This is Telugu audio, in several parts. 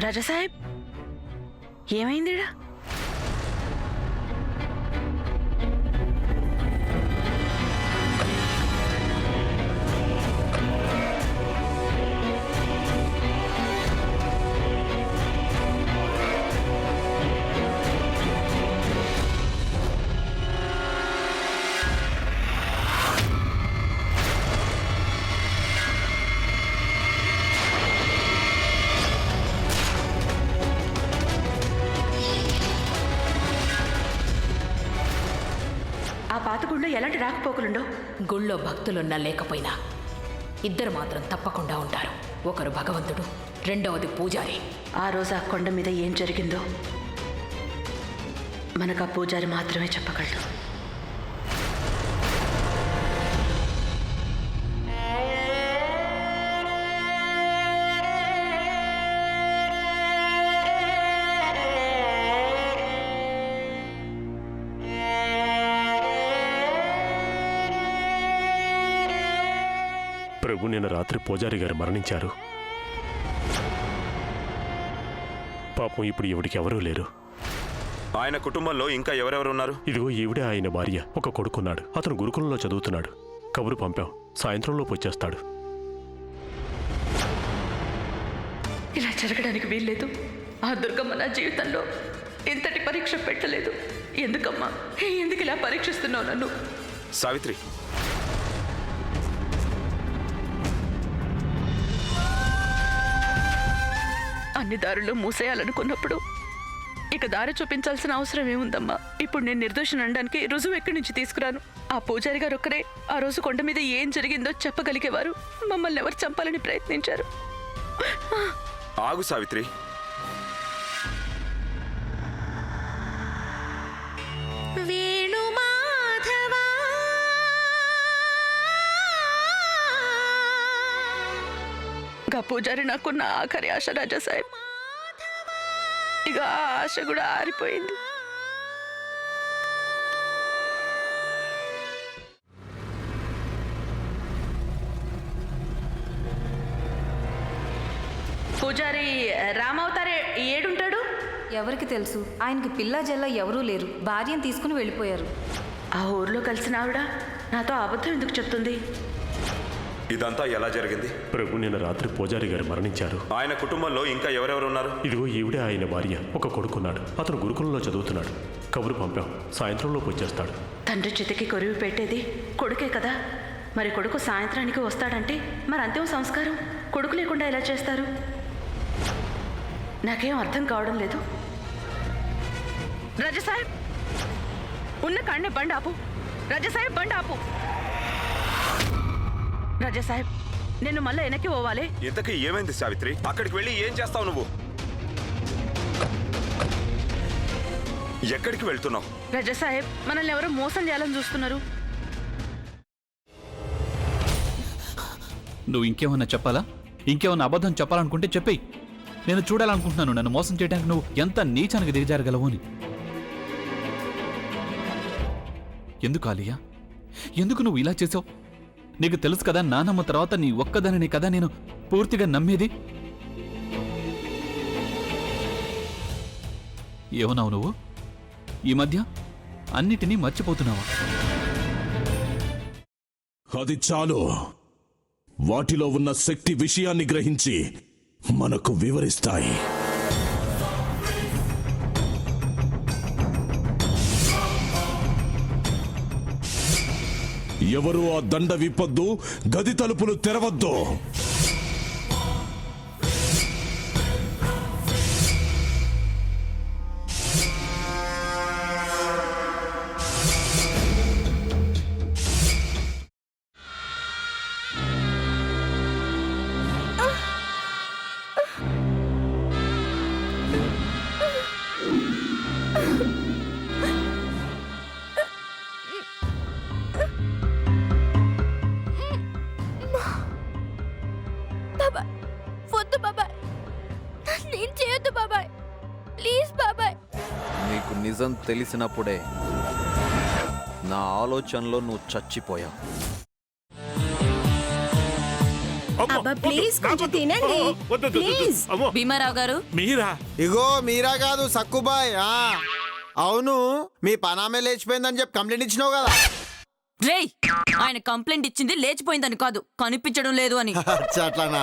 రాజా సాహెబ్ ఏమైందిడా? ఆ పాత గుళ్ళో ఎలాంటి రాకపోకలుండో? గుళ్ళో భక్తులున్నా లేకపోయినా ఇద్దరు మాత్రం తప్పకుండా ఉంటారు. ఒకరు భగవంతుడు, రెండవది పూజారి. ఆ రోజు ఆ కొండ మీద ఏం జరిగిందో మనకు ఆ పూజారి మాత్రమే చెప్పగలడు. ప్రభు, నిన్న రాత్రి పూజారి గారు మరణించారు. పాపం ఇప్పుడు ఈవిడికి ఎవరూ లేరు. ఆయన కుటుంబంలో ఇంకా ఎవరెవరు ఉన్నారు? ఇదిగో ఈవిడే ఆయన భార్య. ఒక కొడుకున్నాడు. అతను గురుకులంలో చదువుతున్నాడు. కబురు పంపాం, సాయంత్రంలోపు వచ్చేస్తాడు. ఇలా జరగడానికి వీల్లేదు. ఆ దుర్గమ్మ నా జీవితంలో ఇంతటి పరీక్ష పెట్టలేదు. ఎందుకమ్మా, ఎందుకు ఇలా పరీక్షిస్తున్నావు నన్ను? సావిత్రి, అన్ని దారులు మూసేయాలనుకున్నప్పుడు ఇక దారి చూపించాల్సిన అవసరం ఏముందమ్మా? ఇప్పుడు నేను నిర్దోషిని అనడానికి రుజువు ఎక్కడి నుంచి తీసుకురాను? ఆ పూజారి గారు ఒక్కరే ఆ రోజు కొండ మీద ఏం జరిగిందో చెప్పగలిగేవారు. మమ్మల్ని ఎవరు చంపాలని ప్రయత్నించారు? ఆగు సావిత్రి. గా పూజారి నాకున్న ఆఖరి ఆశ రాజా సాహెబ్. ఇక ఆ ఆశ కూడా ఆరిపోయింది. పూజారి రామవతారే ఏడుంటాడు? ఎవరికి తెలుసు? ఆయనకి పిల్ల జల్ల ఎవరూ లేరు. భార్యను తీసుకుని వెళ్ళిపోయారు. ఆ ఊర్లో కలిసిన ఆవిడ నాతో అబద్ధం ఎందుకు చెప్తుంది? ఇదంతా ఎలా జరిగింది? ప్రభు, నిన్న రాత్రి పూజారి గారు మరణించారు. ఆయన కుటుంబంలో ఇంకా ఎవరెవరు ఉన్నారు? ఇదిగో ఈవిడే ఆయన భార్య. ఒక కొడుకున్నాడు. అతను గురుకులంలో చదువుతున్నాడు. కబురు పంపాం, సాయంత్రంలోపు వచ్చేస్తాడు. తండ్రి చితికి కొరివి పెట్టేది కొడుకే కదా. మరి కొడుకు సాయంత్రానికి వస్తాడంటే మరి అంతిమ సంస్కారం కొడుకు లేకుండా ఎలా చేస్తారు? నాకేం అర్థం కావడం లేదు. రాజా సాహెబ్, ఉన్న కాడనే బండి ఆపు. రాజా సాహెబ్, బండి ఆపు. రాజా సాహెబ్, నేను మళ్ళీ వెనక్కి పోవాలి. ఇంతకీ ఏమైంది సావిత్రి? అక్కడికి వెళ్ళి ఏం చేస్తావు నువ్వు? ఎక్కడికి వెళ్తున్నావు? రాజా సాహెబ్, మనల్ని ఎవరో మోసం చేయాలని చూస్తున్నారు. నువ్వు ఇంకేమన్నా చెప్పాలా? ఇంకేమన్నా అబద్ధం చెప్పాలనుకుంటే చెప్పేయి. నేను చూడాలనుకుంటున్నాను నన్ను మోసం చేయడానికి నువ్వు ఎంత నీచానికి దిగజారగలవు అని. ఎందుకు ఆలియా, ఎందుకు నువ్వు ఇలా చేసావు? నీకు తెలుసు కదా, నానమ్మ తర్వాత నీ ఒక్కదానిని కదా నేను పూర్తిగా నమ్మేది. ఏమన్నావు నువ్వు? ఈ మధ్య అన్నిటినీ మర్చిపోతున్నావా? అది చాలు. వాటిలో ఉన్న శక్తి విషయాన్ని గ్రహించి మనకు వివరిస్తాయి. ఎవరు ఆ దండ విప్పొద్దు, గది తలుపులు తెరవద్దు. నీకు నిజం తెలిసినప్పుడే నా ఆలోచనలో నువ్వు చచ్చిపోయావు. అబ్బా ప్లీజ్ కొంచెం తినండి ప్లీజ్. భీమారావు గారు మీరా? ఇగో మీరా కాదు సక్కుబాయ్. అవును, మీ పనామే లేచిపోయిందని చెప్పి కంప్లైంట్ ఇచ్చినావు కదా. రేయ్, ఆయన కంప్లైంట్ ఇచ్చింది లేచిపోయిందని కాదు, కనిపించడం లేదు అని. అచ్చా, అట్లానా?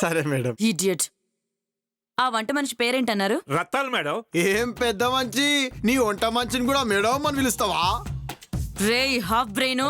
సరే మేడం. ఇడియట్. ఆ వంట మనిషి పేరేంటన్నారు? రత్తాలు మేడం. ఏం పెద్ద మంచి, నీ వంట మంచిని కూడా మేడం అని పిలుస్తావా? రేయ్ హాఫ్ బ్రెయిన్,